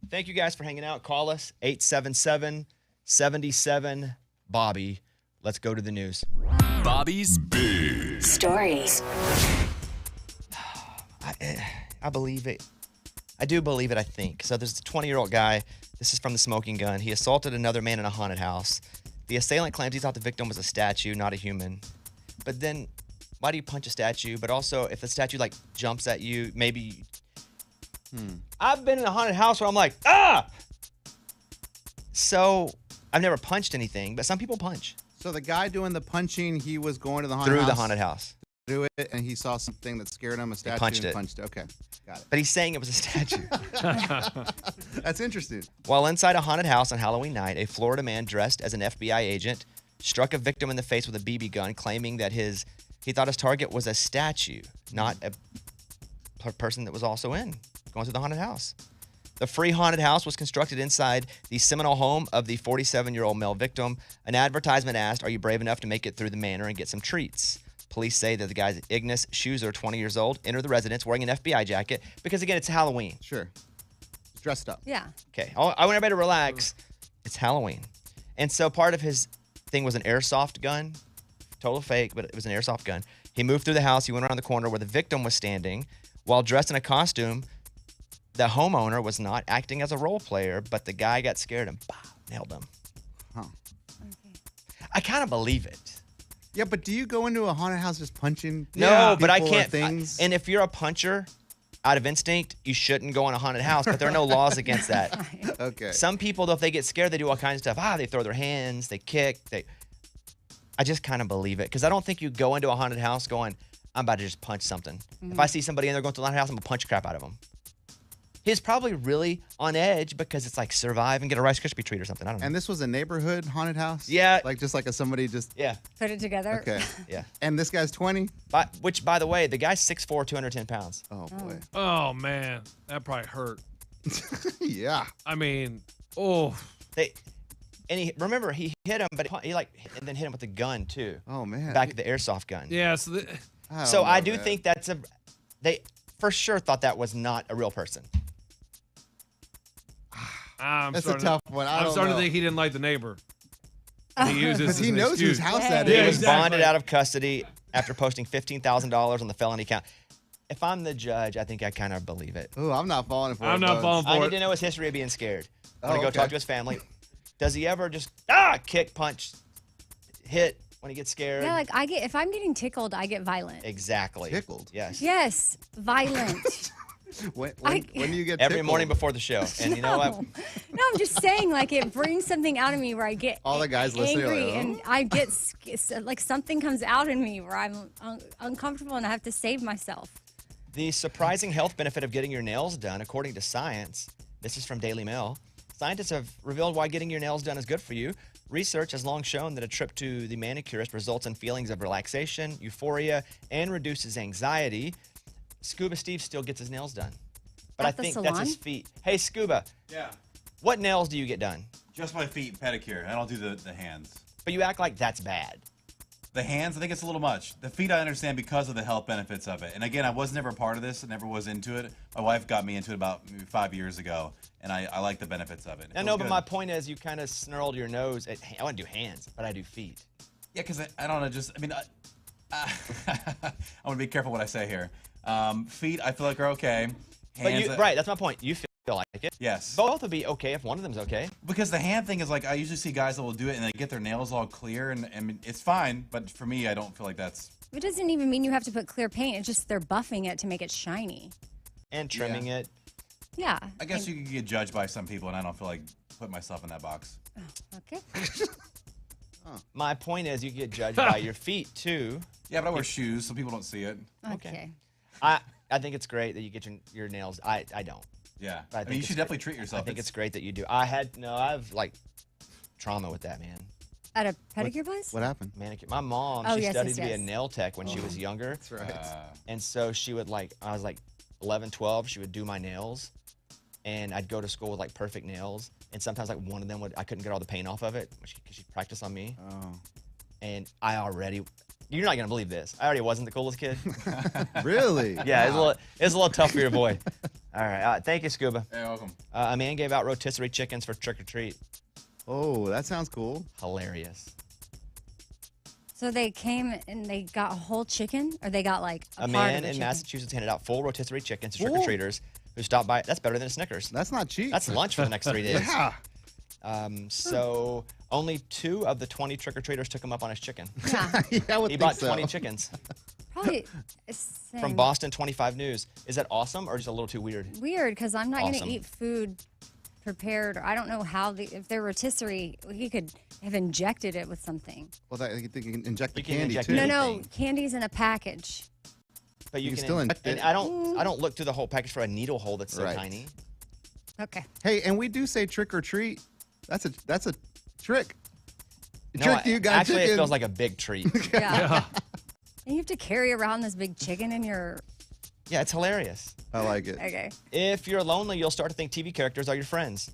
Thank you guys for hanging out. Call us 877-77-BOBBY. Let's go to the news. Bobby's Big Stories. I believe it. I do believe it, I think. So there's a 20-year-old guy. This is from the Smoking Gun. He assaulted another man in a haunted house. The assailant claims he thought the victim was a statue, not a human. But then, why do you punch a statue? But also, if the statue, like, jumps at you, maybe... I've been in a haunted house where I'm like, ah! So, I've never punched anything, but some people punch. So the guy doing the punching, he was going to the haunted house. Through the haunted house. Do it, and he saw something that scared him, a statue, punched and it. punched it. Okay, got it. But he's saying it was a statue. That's interesting. While inside a haunted house on Halloween night, a Florida man dressed as an FBI agent struck a victim in the face with a BB gun, claiming that he thought his target was a statue, not a person that was also going through the haunted house. The free haunted house was constructed inside the Seminole home of the 47-year-old male victim. An advertisement asked, "Are you brave enough to make it through the manor and get some treats?" Police say that the guy, Ignis Schuzer, 20 years old, entered the residence wearing an FBI jacket because, again, it's Halloween. Sure. He's dressed up. Yeah. Okay. I want everybody to relax. It's Halloween. And so part of his thing was an airsoft gun. Total fake, but it was an airsoft gun. He moved through the house. He went around the corner where the victim was standing. While dressed in a costume, the homeowner was not acting as a role player, but the guy got scared and nailed him. Huh. Okay. I kind of believe it. Yeah, but do you go into a haunted house just punching? No, but I people or can't. Things? And if you're a puncher, out of instinct, you shouldn't go in a haunted house, but there are no laws against that. Okay. Some people, though, if they get scared, they do all kinds of stuff. They throw their hands, they kick. I just kind of believe it because I don't think you go into a haunted house going, I'm about to just punch something. If I see somebody in there going to the haunted house, I'm going to punch crap out of them. He's probably really on edge because it's like survive and get a Rice Krispie treat or something. I don't know. And this was a neighborhood haunted house? Yeah. Like somebody just... Yeah. Put it together. Okay. Yeah. And this guy's 20? Which, by the way, the guy's 6'4", 210 pounds. Oh, boy. Oh, man. That probably hurt. Yeah. I mean, oh. And he hit him, but he and then hit him with a gun too. Oh, man. Back at the airsoft gun. Yeah. So I do think they for sure thought that was not a real person. That's a tough one. I'm starting to think he didn't like the neighbor. He uses Because he knows whose house that He is. was bonded out of custody after posting $15,000 on the felony count. If I'm the judge, I think I kind of believe it. Ooh, I'm not falling for it. I'm not falling I for need it. to know his history of being scared. I want to go okay. talk to his family. Does he ever just kick, punch, hit when he gets scared? Yeah, like if I'm getting tickled, I get violent. Exactly. Tickled? Yes. Yes, violent. When do you get Every tickled? morning before the show. And you know what? No, I'm just saying, like, it brings something out of me where I get All the guys listening are angry, like, oh. and I get like something comes out in me where I'm uncomfortable and I have to save myself. The surprising health benefit of getting your nails done, according to science, this is from Daily Mail. Scientists have revealed why getting your nails done is good for you. Research has long shown that a trip to the manicurist results in feelings of relaxation, euphoria, and reduces anxiety. Scuba Steve still gets his nails done. But At I the think salon? that's his feet. Hey, Scuba, Yeah. what nails do you get done? Just my feet, pedicure. I don't do the hands. But you act like that's bad. The hands, I think it's a little much. The feet, I understand because of the health benefits of it. And again, I was never a part of this. I never was into it. My wife got me into it about maybe 5 years ago, and I like the benefits of it. I know, but my point is you kind of snarled your nose. I want to do hands, but I do feet. Yeah, because I don't know, I want to be careful what I say here. Feet, I feel like are okay. Hands, But right, that's my point. You feel like it. Yes. Both would be okay if one of them's okay. Because the hand thing is like, I usually see guys that will do it and they get their nails all clear, and it's fine, but for me, I don't feel like that's... It doesn't even mean you have to put clear paint. It's just they're buffing it to make it shiny. And trimming it. Yeah. I guess you can get judged by some people, and I don't feel like putting myself in that box. Okay. My point is you get judged by your feet, too. Yeah, but I wear shoes, so people don't see it. Okay. I think it's great that you get your nails. I don't. Yeah. I I think mean, you it's should definitely treat yourself. I think it's great that you do. I have like trauma with that, man. At a pedicure place? What happened? Manicure. My mom, Oh, she yes, studied yes, to be a yes. nail tech when she was younger. That's right. And so she would I was like 11, 12, she would do my nails. And I'd go to school with like perfect nails. And sometimes like one of them I couldn't get all the paint off of it because she'd practice on me. Oh. And you're not going to believe this. I already wasn't the coolest kid. Really? Yeah, it's a little tough for your boy. All right. Thank you, Scuba. You're welcome. A man gave out rotisserie chickens for trick or treat. Oh, that sounds cool. Hilarious. So they came and they got a whole chicken, or they got like A part man of the in chicken? Massachusetts handed out full rotisserie chickens to trick-or-treaters who stopped by. That's better than a Snickers. That's not cheap. That's lunch for the next 3 days. Yeah. So only 2 of the 20 trick-or-treaters took him up on his chicken. Yeah, Yeah, I would He think bought so. 20 chickens. probably From Boston 25 News. Is that awesome or just a little too weird? weird because I'm not going Awesome. to eat food prepared. Or I don't know how if they're rotisserie, he could have injected it with something. Well, you can inject the You can candy inject too. it. No, Anything. candy's in a package. But you can can still inject inject it. it. I don't look through the whole package for a needle hole that's so Right. tiny. Okay. Hey, and we do say trick or treat. That's a trick. No, Trick you, got actually, chicken. it feels like a big treat. Yeah. And you have to carry around this big chicken in your. Yeah, it's hilarious. I like it. Okay. If you're lonely, you'll start to think TV characters are your friends.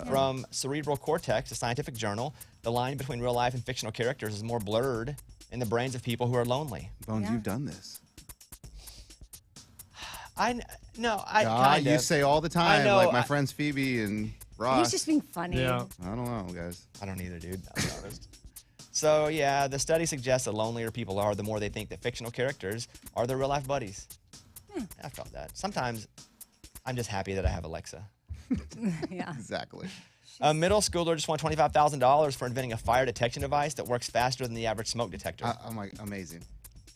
From Cerebral Cortex, a scientific journal, the line between real life and fictional characters is more blurred in the brains of people who are lonely. Bones, Yeah. you've done this. I You kind of. say all the time, know, like my I- friends Phoebe and Ross. He's just being funny. Yeah. I don't know, guys. I don't either, dude. I'll be honest. So yeah, the study suggests that lonelier people are, the more they think that fictional characters are their real life buddies. I felt that. Sometimes I'm just happy that I have Alexa. Yeah. Exactly. A middle schooler just won $25,000 for inventing a fire detection device that works faster than the average smoke detector. I'm like, amazing.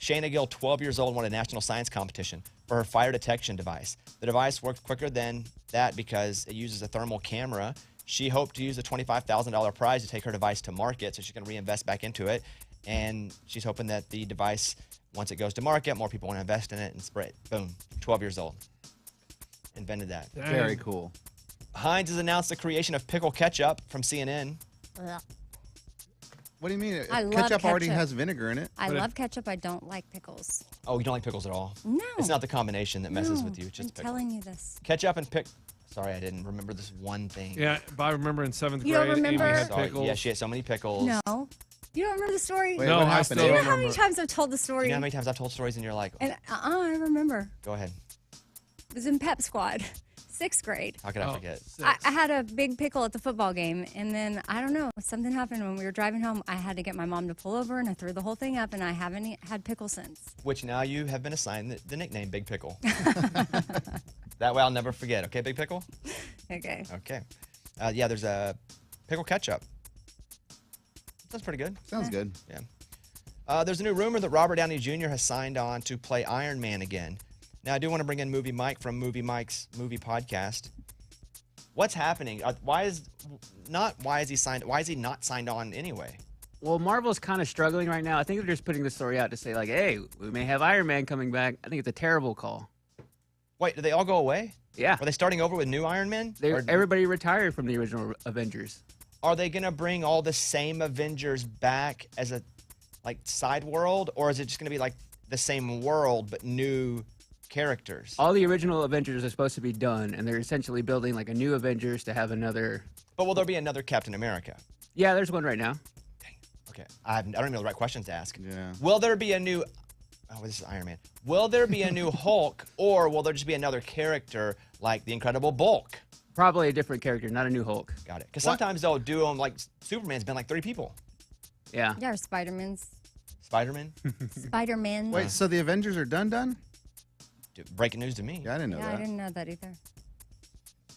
Shayna Gill, 12 years old, won a national science competition for her fire detection device. The device worked quicker than that because it uses a thermal camera. She hoped to use the $25,000 prize to take her device to market, so she can reinvest back into it. And she's hoping that the device, once it goes to market, more people want to invest in it and spread. Boom. 12 years old. Invented that. Dang. Very cool. Heinz has announced the creation of pickle ketchup from CNN. Ugh. What do you mean? I love Ketchup already ketchup. has vinegar in it. I But it- love ketchup. I don't like pickles. Oh, you don't like pickles at all? No. It's not the combination that messes No, with you. It's just I'm pickle. telling you this. Ketchup and pick. Sorry, I didn't remember this one thing. Yeah, but I remember in 7th You don't grade, Amy remember? had Sorry. pickles. Yeah, she had so many pickles. No. You don't remember the story? Wait, No, what I happened? still Do you know don't how many remember. times I've told the story? You know how many times I've told stories and you're like, And I remember. go ahead. It was in Pep Squad, 6th grade. How could I Oh, forget? I had a big pickle at the football game, and then I don't know, something happened when we were driving home. I had to get my mom to pull over, and I threw the whole thing up, and I haven't had pickle since. Which now you have been assigned the nickname Big Pickle. That way I'll never forget. Okay, Big Pickle? Okay. Okay. Yeah, there's a pickle ketchup. That's pretty good. Sounds good. Yeah. There's a new rumor that Robert Downey Jr. has signed on to play Iron Man again. Now, I do want to bring in Movie Mike from Movie Mike's movie podcast. What's happening? Why is he not signed on anyway? Well, Marvel's kind of struggling right now. I think they're just putting the story out to say, like, hey, we may have Iron Man coming back. I think it's a terrible call. Wait, did they all go away? Yeah. Are they starting over with new Iron Man? Or Everybody retired from the original Avengers. are they going to bring all the same Avengers back as a side world, or is it just going to be like the same world but new characters? All the original Avengers are supposed to be done, and they're essentially building like a new Avengers to have another. But will there be another Captain America? Yeah, there's one right now. Okay, I don't even know the right questions to ask. Yeah. Will there be a new? Oh, this is Iron Man. Will there be a new Hulk, or will there just be another character like the Incredible Bulk? Probably a different character, not a new Hulk. Got it. Because sometimes they'll do them like Superman's been like 3 people. Yeah. Yeah, or Spider-Man's. Spider-Man. Spider-Man. Wait, so the Avengers are done? Dude, breaking news to me. Yeah, I didn't know Yeah, I that. didn't know that either.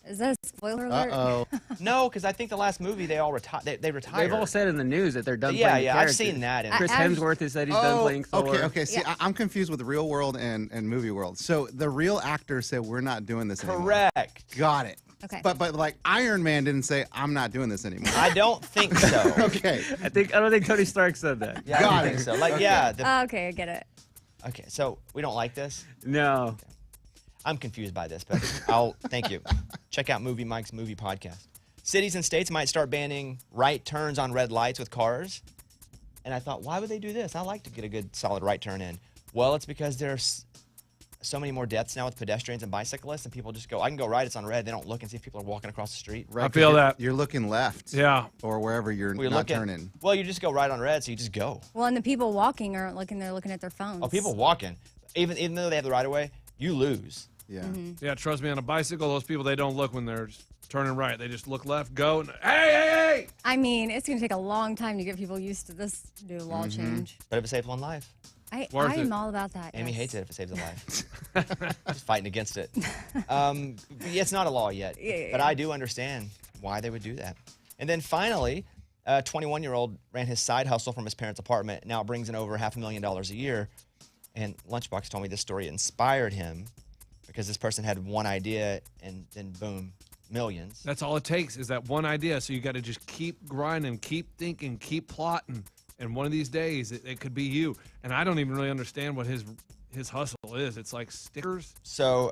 Is that a spoiler alert? Uh-oh. No, because I think the last movie they all retired. They retired. They've all said in the news that they're done Yeah, playing the I've characters. seen that. And Chris I- I've- Hemsworth has said he's done playing Thor. Okay. See, Yeah. I'm confused with real world and movie world. So the real actor said, we're not doing this anymore. correct. Got it. Okay. But like Iron Man didn't say, I'm not doing this anymore. I don't think so. Okay. I don't think Tony Stark said that. Yeah, I Got don't think it. so. Like, yeah. Oh, okay, I get it. Okay, so we don't like this. No. I'm confused by this, but thank you. Check out Movie Mike's movie podcast. Cities and states might start banning right turns on red lights with cars. And I thought, why would they do this? I like to get a good solid right turn in. Well, it's because there's so many more deaths now with pedestrians and bicyclists, and people just go, I can go right, it's on red. They don't look and see if people are walking across the street. Right, I 'cause feel you're- that. You're looking left. Yeah. Or wherever you're Well, not turning. Well, you just go right on red, so you just go. Well, and the people walking aren't looking; they're looking at their phones. Oh, people walking, even though they have the right of way, you lose. Yeah. Yeah, trust me, on a bicycle, those people, they don't look when they're just turning right. They just look left, go, and hey! I mean, it's going to take a long time to get people used to this new law change. But if it saves one life, I Worth am it. all about that. Amy yes. hates it if it saves a life. Just fighting against it. Yeah, it's not a law yet, but I do understand why they would do that. And then finally, a 21-year-old ran his side hustle from his parents' apartment. Now it brings in over $500,000 a year. And Lunchbox told me this story inspired him because this person had one idea and then boom, millions. That's all it takes is that one idea. So you got to just keep grinding, keep thinking, keep plotting. And one of these days, it could be you. And I don't even really understand what his hustle is. It's like stickers. So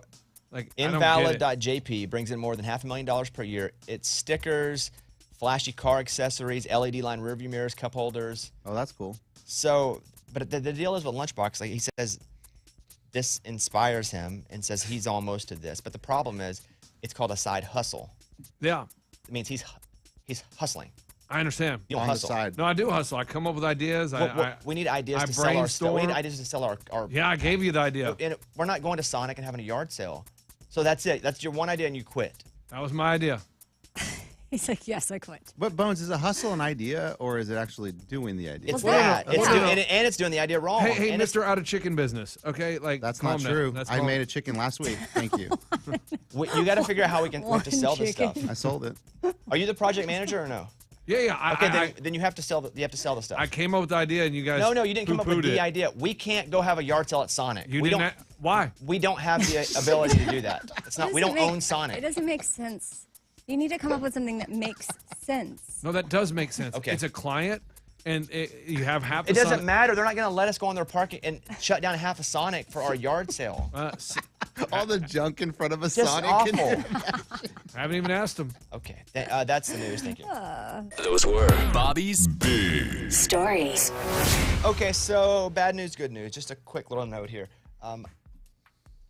Like I don't get it. Invalid.jp brings in more than $500,000 per year. It's stickers, flashy car accessories, LED line rearview mirrors, cup holders. Oh, that's cool. So, but the deal is with Lunchbox, like he says, this inspires him and says he's almost to this. But the problem is, it's called a side hustle. Yeah, It means he's hustling. I understand. You don't On the hustle. side. No, I do hustle. I come up with ideas. We need ideas I to sell our stuff. We need brainstorm. ideas to sell our Yeah, I gave you the idea. And we're not going to Sonic and having a yard sale. So that's it. That's your one idea and you quit. That was my idea. He's like, yes, I quit. But Bones, is a hustle an idea or is it actually doing the idea? It's Well, that. yeah. It's Yeah. doing, and it's doing the idea wrong. Hey, And it's- Mr. Out of Chicken Business. Okay, like That's calm not down. true. That's I calm. made a chicken last week. Thank you. you got to figure out how we have to sell this One stuff. I sold it. Are you the project manager or no? Yeah. Okay, then you have to sell the stuff. I came up with the idea, and you guys. No, you didn't come up with poo-pooed the it. idea. We can't go have a yard sale at Sonic. You we didn't. don't. Why? We don't have the ability to do that. It's not. We don't own It Sonic. doesn't make sense. You need to come up with something that makes sense. No, that does make sense. Okay. It's a client, and you have half. It the doesn't Sonic- matter. They're not going to let us go on their parking and shut down half a Sonic for our yard sale. All the junk in front of a Just Sonic. awful. I haven't even asked them. Okay, that's the news. Thank you. Those were Bobby's Big Stories. Okay, so bad news, good news. Just a quick little note here.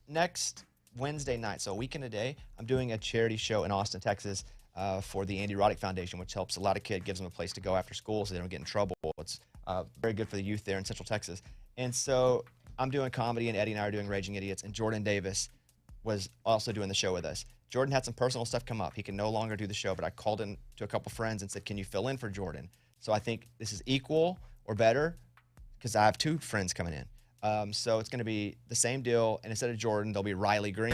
Next Wednesday night, so a week and a day, I'm doing a charity show in Austin, Texas, for the Andy Roddick Foundation, which helps a lot of kids, gives them a place to go after school so they don't get in trouble. It's very good for the youth there in Central Texas. And so I'm doing comedy, and Eddie and I are doing Raging Idiots, and Jordan Davis was also doing the show with us. Jordan had some personal stuff come up. He can no longer do the show, but I called in to a couple friends and said, can you fill in for Jordan? So I think this is equal or better because I have two friends coming in. So it's going to be the same deal, and instead of Jordan, there'll be Riley Green.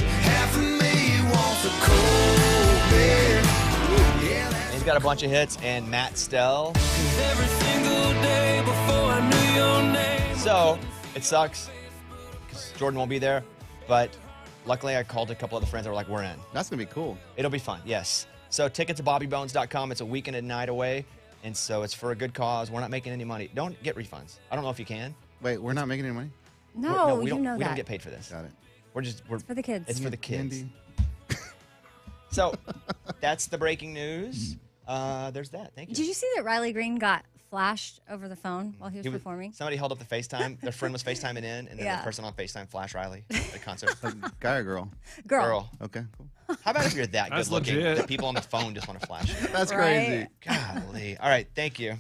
And he's got a bunch of hits, and Matt Stell. So it sucks because Jordan won't be there, but luckily I called a couple other friends that were like, we're in. That's going to be cool. It'll be fun, yes. So tickets at bobbybones.com. It's a week and a night away, and so it's for a good cause. We're not making any money. Don't get refunds. I don't know if you can. Wait, we're not making any money? No, we you don't, know we that. don't get paid for this. Got it. We're for the kids. It's for the kids. Andy. So that's the breaking news. There's that. Thank you. Did you see that Riley Green got flashed over the phone while he was performing? Somebody held up the FaceTime. Their friend was FaceTiming in, and then Yeah. the person on FaceTime flashed Riley at a concert. Guy or girl? Girl. Okay, cool. How about if you're that That's good looking legit. that people on the phone just want to flash you? That's Right? crazy. Golly. All right. Thank you.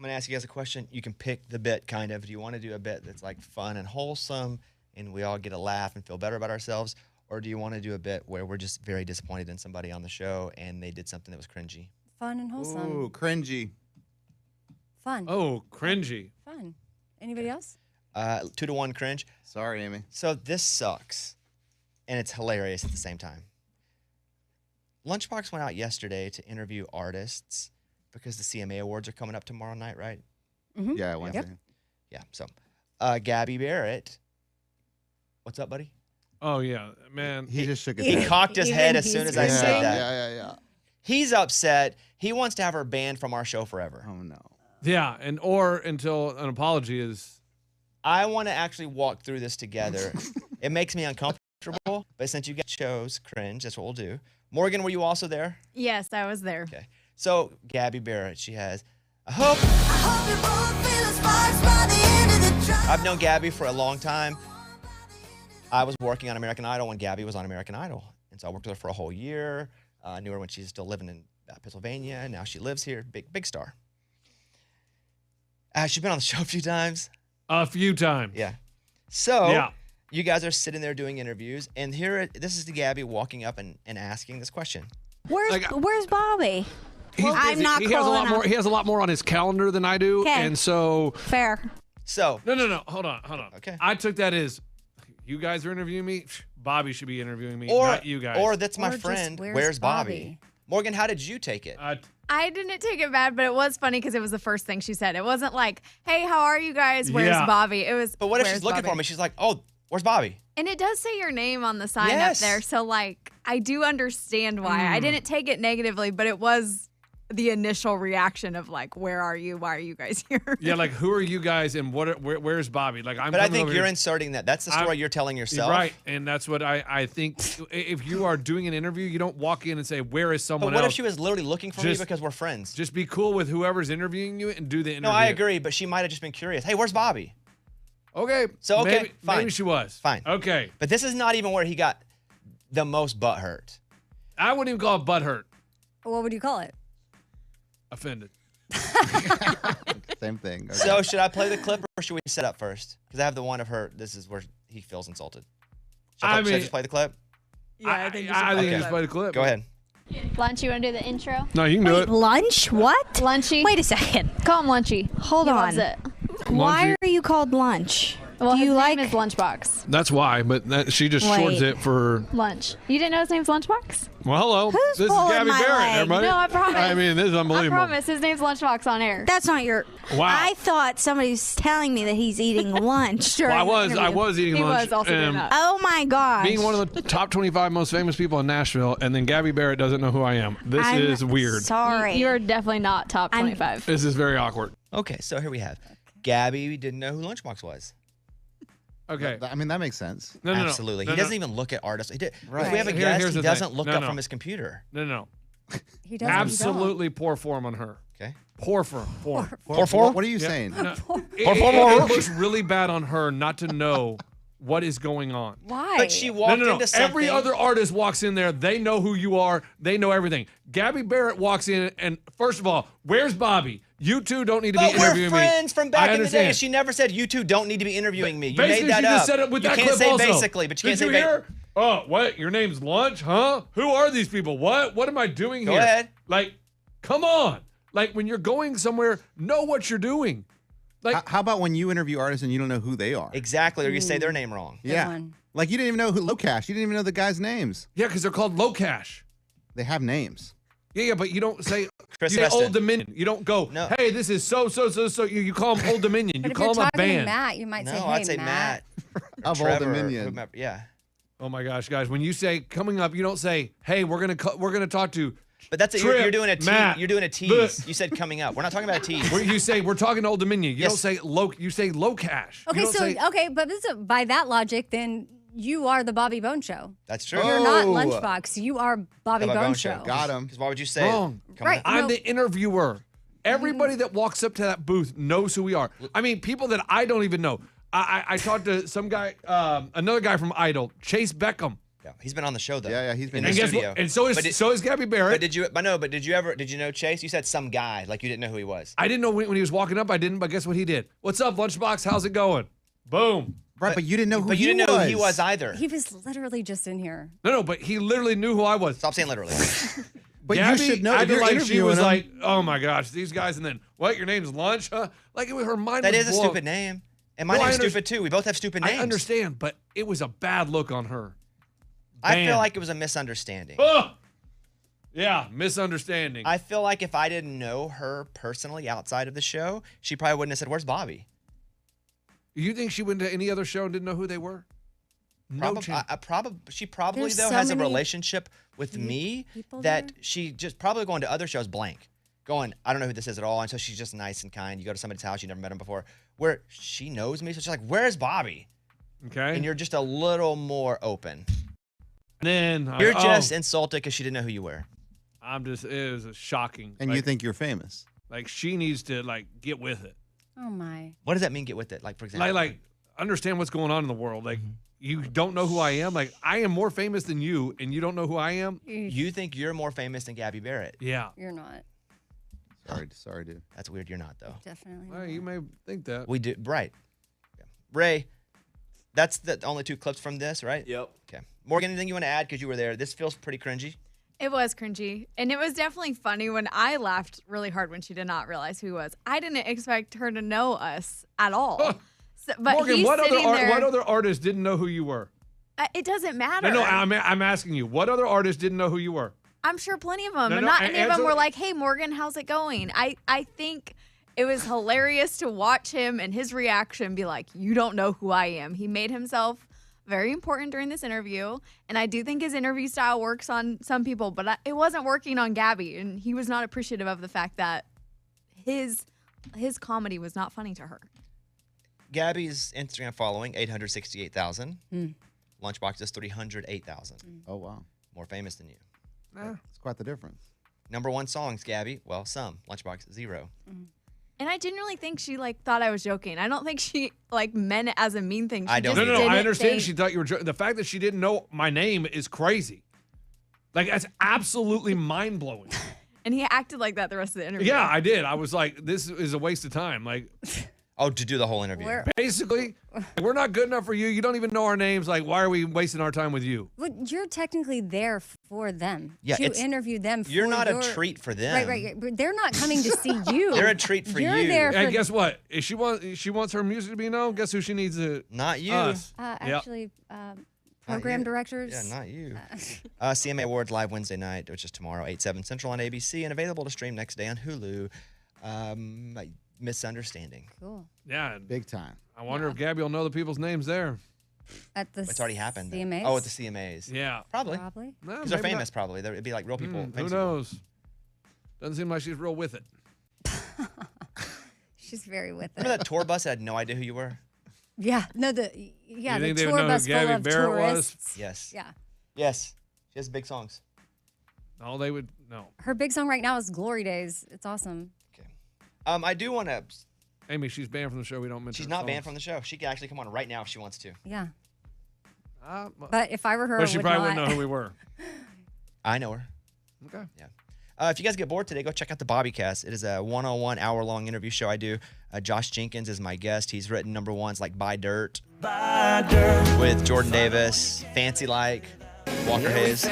going to ask you guys a question. You can pick the bit, kind of. Do you want to do a bit that's like fun and wholesome and we all get a laugh and feel better about ourselves? Or do you want to do a bit where we're just very disappointed in somebody on the show and they did something that was cringy? Fun and wholesome. Ooh, cringy. Fun. Oh, cringy. Fun. Anybody else? 2-1 cringe. Sorry, Amy. So this sucks, and it's hilarious at the same time. Lunchbox went out yesterday to interview artists because the CMA Awards are coming up tomorrow night, right? Mm-hmm. Yeah, Wednesday. Yeah. So, Gabby Barrett. What's up, buddy? Oh, yeah, man. He just shook his He head. cocked his head as soon as I yeah, said that. Yeah. He's upset. He wants to have her banned from our show forever. Oh, no. Yeah, or until an apology is. I want to actually walk through this together. It makes me uncomfortable, but since you guys chose cringe, that's what we'll do. Morgan, were you also there? Yes, I was there. Okay. So, Gabby Barrett, she has, I've known Gabby for a long time. I was working on American Idol when Gabby was on American Idol. And so I worked with her for a whole year. I knew her when she was still living in Pennsylvania. And now she lives here. Big star. She's been on the show a few times. A few times. Yeah. So, Yeah. you guys are sitting there doing interviews. And this is the Gabby walking up and asking this question. Where's Bobby? I'm not he has a cool lot enough. more. He has a lot more on his calendar than I do, 'Kay. and so Fair. So, no. Hold on. Okay. I took that as you guys are interviewing me. Bobby should be interviewing me, or not you guys. Or that's my Or just, friend. where's Where's Bobby? Bobby? Morgan, how did you take it? I didn't take it bad, but it was funny because it was the first thing she said. It wasn't like, hey, how are you guys? Where's Yeah. Bobby? It was, But what if "Where's she's looking Bobby?" for me? She's like, oh, where's Bobby? And it does say your name on the sign Yes. up there. So, like, I do understand why. Hmm. I didn't take it negatively, but it was the initial reaction of, like, where are you? Why are you guys here? Yeah, like who are you guys and where's Bobby? Like I'm. But I coming think over you're here- inserting that. That's the story you're telling yourself. Right, and that's what I think. If you are doing an interview, you don't walk in and say, "Where is someone But what else?" if she was literally looking for me Just- because we're friends? Just be cool with whoever's interviewing you and do the interview. No, I agree, but she might have just been curious. Hey, where's Bobby? Okay. So, okay, maybe, fine. Maybe she was. Fine. Okay. But this is not even where he got the most butt hurt. I wouldn't even call it butthurt. What would you call it? Offended. Same thing. Okay. So should I play the clip or should we set up first? Because I have the one of her. This is where he feels insulted. Should I just play the clip? Yeah, I think you should I think play you the just clip. play the clip. Go ahead. Lunch, you want to do the intro? No, you can do Wait, it. lunch? What? Lunchy. Wait a second. Call him Lunchy. Hold He on. loves it. Why Lunchy. are you called lunch? Well, Do his you name like is Lunchbox. That's why, but she just shorts Wait. it for. Lunch. You didn't know his name's Lunchbox? Well, hello. Who's This is pulling Gabby my Barrett, leg? everybody. No, I promise. I mean, this is I unbelievable. promise. His name's Lunchbox on air. That's not your. Wow. I thought somebody was telling me that he's eating lunch during Well, the I interview. was eating He lunch. was also doing and that. Oh my gosh. Being one of the top 25 most famous people in Nashville, and then Gabby Barrett doesn't know who I am. This I'm is weird. Sorry. You're definitely not top I'm- 25. This is very awkward. Okay, so here we have. Gabby didn't know who Lunchbox was. Okay. I mean, that makes sense. No. Absolutely. No, he no. doesn't even look at artists. If Right. we have a Here- guest, here's he the doesn't thing. look No, up no. from his computer. No. He doesn't. Absolutely poor form on her. Okay. Poor form. What are you saying? No, it looks really bad on her not to know what is going on. Why? But she walked No. into something. Every other artist walks in there. They know who you are. They know everything. Gabby Barrett walks in, and first of all, where's Bobby? You two don't need to But be we're interviewing me. friends from back I in the day. understand. She never said you two don't need to be interviewing me. You Basically, made that she up. just said it with you that can't clip say also. basically, but you can't Did say you hear? Oh, what? Your name's Lunch, huh? Who are these people? What am I doing Go here? ahead. Like, come on. Like, when you're going somewhere, know what you're doing. Like, How about when you interview artists and you don't know who they are? Exactly, or you say their name wrong. Good Yeah. one. Like you didn't even know who Locash. You didn't even know the guys' names. yeah, because they're called low cash. They have names. Yeah, but you don't say Chris you say Weston. Old Dominion. You don't go, No. hey, this is so. You call them Old Dominion. But You if call you're them a talking to band. Matt, you might No, say, hey, I'd say Matt. or Of Old Trevor, Dominion. whomever. Yeah. Oh my gosh, guys! When you say coming up, you don't say, "Hey, we're gonna talk to." But that's Trip, you're doing a tease. Matt, You're doing a tease. Bleh. You said coming up. We're not talking about a tease. Where you say we're talking to Old Dominion. You Yes. don't say low. You say low cash. You Okay, don't so say, okay, but by that logic, then you are the Bobby Bone Show. That's true. You're not Oh. Lunchbox. You are Bobby Bobby Bone, Bone Show. Show. Got him. Because why would you say Wrong. it? Coming Right. up. I'm No. the interviewer. Everybody that walks up to that booth knows who we are. I mean, people that I don't even know. I talked to some guy, another guy from Idol, Chase Beckham. Yeah, he's been on the show though. Yeah, he's been in And the guess studio. what? And so is Gabby Barrett. But did you know Chase? You said some guy, like you didn't know who he was. I didn't know when he was walking up. I didn't, but guess what he did? What's up, Lunchbox? How's it going? Boom. Right, but you didn't know who But you didn't know who he was either. He was literally just in here. No, but he literally knew who I was. Stop saying literally. But Gabby, you should know. acted You're like she interviewing was him. like, oh my gosh, these guys, and then what? Your name's Lunch, huh? Like her mind. That was is a blown. stupid name. And my No, I name's under- stupid too. We both have stupid names. I understand, but it was a bad look on her. I Bam. feel like it was a misunderstanding. Oh, yeah, misunderstanding. I feel like if I didn't know her personally outside of the show, she probably wouldn't have said, "Where's Bobby?" You think she went to any other show and didn't know who they were? No chance. She probably There's though so has a many relationship with me people that there. she just probably going to other shows blank, going, I don't know who this is at all, and so she's just nice and kind. You go to somebody's house, you never met him before, where she knows me, so she's like, "Where's Bobby?" Okay. And you're just a little more open. then You're just insulted because she didn't know who you were. I'm just. It was shocking. And you think you're famous. like she needs to get with it. Oh my. What does that mean? Get with it, like for example. Like understand what's going on in the world. Like you don't know who I am. Like I am more famous than you, and you don't know who I am. You think you're more famous than Gabby Barrett? Yeah. You're not. Sorry, dude. That's weird. You're not though. Definitely. Well, you may think that. We do right. Yeah. Ray, that's the only 2 clips from this, right? Yep. Okay. Morgan, anything you want to add because you were there? This feels pretty cringy. It was cringy. And it was definitely funny when I laughed really hard when she did not realize who he was. I didn't expect her to know us at all. So, but Morgan, he's what sitting there. other artists didn't know who you were? It doesn't matter. No, I'm asking you. What other artists didn't know who you were? I'm sure plenty of them. No, and no, not any of them answer- were like, hey, Morgan, how's it going? I think it was hilarious to watch him and his reaction be like, you don't know who I am. He made himself very important during this interview. And I do think his interview style works on some people, but it wasn't working on Gabby. And he was not appreciative of the fact that his comedy was not funny to her. Gabby's Instagram following 868,000. Lunchbox is 308,000. Oh, wow. More famous than you. It's quite the difference. Number 1 songs, Gabby. Well, some. Lunchbox 0. And I genuinely think she thought I was joking. I don't think she meant it as a mean thing. She I don't just No, I didn't understand. think- She thought you were joking. The fact that she didn't know my name is crazy. Like that's absolutely mind blowing. And he acted like that the rest of the interview. Yeah, I did. I was like, this is a waste of time. Like, Oh, to do the whole interview. basically, we're not good enough for you. You don't even know our names. Like, why are we wasting our time with you? Well, you're technically there for them. Yeah, to it's- interview them. You're for not your, a treat for them. Right. But they're not coming to see you. They're a treat for You're you. there for And guess what? If she wants her music to be known, guess who she needs to? Not you. Us. Actually, Not program you. directors. Yeah, not you. CMA Awards live Wednesday night, which is tomorrow, 8/7 Central on ABC, and available to stream next day on Hulu. Misunderstanding. Cool. Yeah, Big time. I wonder if Gabby will know the people's names there. At the It's already happened. though. CMAs? Oh, at the CMAs. Yeah, Probably. Probably. No, Because they're maybe famous, probably. It'd be like real people. Who famous people. knows? Doesn't seem like she's real with it. She's very with it. Remember that tour bus that had no idea who you were? Yeah. No, the You the think they would tour know who bus full Gabby of Barrett was? tourists. Yes. Yeah. Yes. She has big songs. No, they would no. Her big song right now is Glory Days. It's awesome. I do want to. Amy, she's banned from the show. We don't mention. She's not banned from the show. She can actually come on right now if she wants to. Yeah. But But if I were her, I she would probably not. wouldn't know who we were. I know her. Okay. Yeah. If you guys get bored today, go check out the Bobbycast. It is a one-on-one hour-long interview show I do. Josh Jenkins is my guest. He's written number ones like Buy Dirt, with Jordan Davis, Fancy Like, Walker Hayes.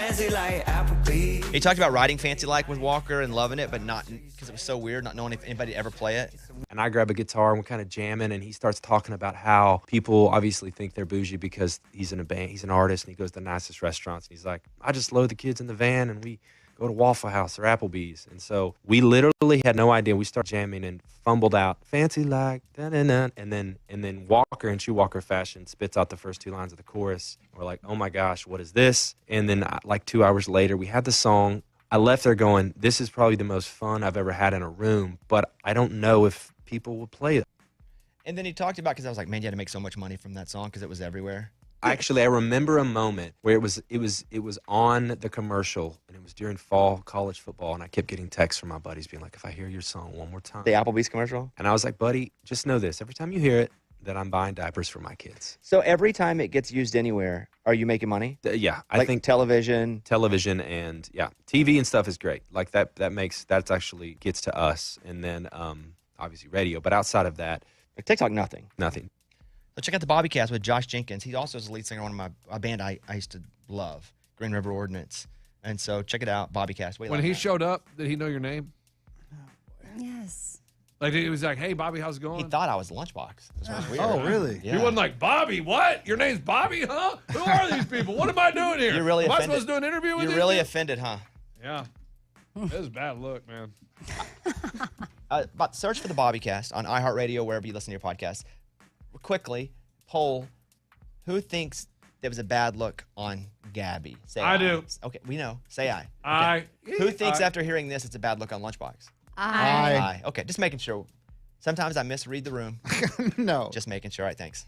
He talked about writing Fancy Like with Walker and loving it, but not because it was so weird, not knowing if anybody would ever play it. And I grab a guitar and we're kind of jamming, and he starts talking about how people obviously think they're bougie because he's in a band, he's an artist, and he goes to the nicest restaurants. And he's like, I just load the kids in the van and we go to Waffle House or Applebee's. And so we literally had no idea. We started jamming and fumbled out Fancy Like, da-da-da, and then Walker in true Walker fashion spits out the first 2 lines of the chorus. We're like, oh my gosh, what is this? And then like 2 hours later, we had the song. I left there going, this is probably the most fun I've ever had in a room, but I don't know if people will play it. And then he talked about, because I was like, man, you had to make so much money from that song because it was everywhere. Actually, I remember a moment where it was on the commercial, and it was during fall college football, and I kept getting texts from my buddies being like, if I hear your song one more time. The Applebee's commercial? And I was like, buddy, just know this. Every time you hear it, that I'm buying diapers for my kids. So every time it gets used anywhere, are you making money? Yeah, I Like think television. and TV and stuff is great. Like that's actually gets to us, and then obviously radio. But outside of that, Like TikTok, nothing. nothing. So check out the Bobbycast with Josh Jenkins. He also is the lead singer of a band I used to love, Green River Ordinance. And so check it out, Bobbycast. When he showed up, did he know your name? Yes. Like he was like, "Hey, Bobby, how's it going?" He thought I was Lunchbox. That's what's weird. Oh, really? Yeah. He wasn't like, "Bobby, what? Your name's Bobby, huh? Who are these people? What am I doing here? You're really am I offended. supposed to do an interview with You're these really people?" offended, huh? Yeah. This is a bad look, man. But search for the Bobbycast on iHeartRadio, wherever you listen to your podcast. Quickly, poll who thinks there was a bad look on Gabby. Say I do. Okay, we know. Say I. I. Who thinks after hearing this it's a bad look on Lunchbox? I. Aye. Okay, just making sure. Sometimes I misread the room. No. Just making sure. All right, thanks.